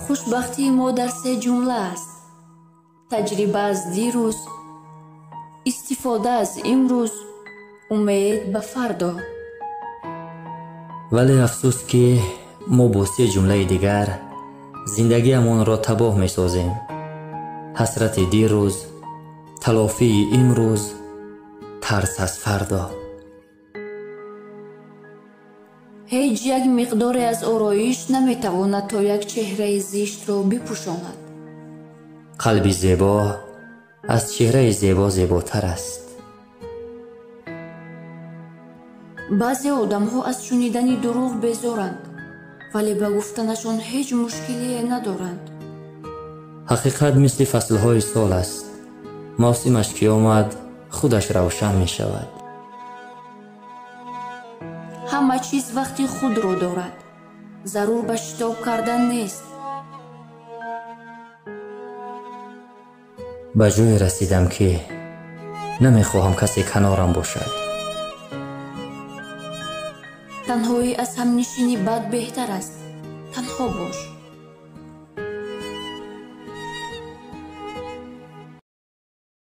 خوشبختی ما در 3 جمله است: تجربه از دیروز، استفاده از امروز، امید به فردا. ولی افسوس که ما با 3 جمله دیگر زندگیمان را تباه می سازیم. حسرت دیروز، تلافی امروز، ترس از فردا. هیچ یک مقداری از آرایش نمیتواند تا یک چهره زشت را بپوشاند. قلب زیبا از چهره زیبا زیباتر است. بعضی آدم‌ها از شنیدن دروغ بیزارند، ولی به گفتنشان هیچ مشکلی ندارند. حقیقت مثل فصلهای سال است. موسمش که آمد خودش روشن می شود. همه چیز وقتی خود را دارد. ضرور به شتاب کردن نیست. به جای رسیدم که نمیخواهم کسی کنارم باشد. تنهایی از همنشینی بد بهتر است. تنها باش.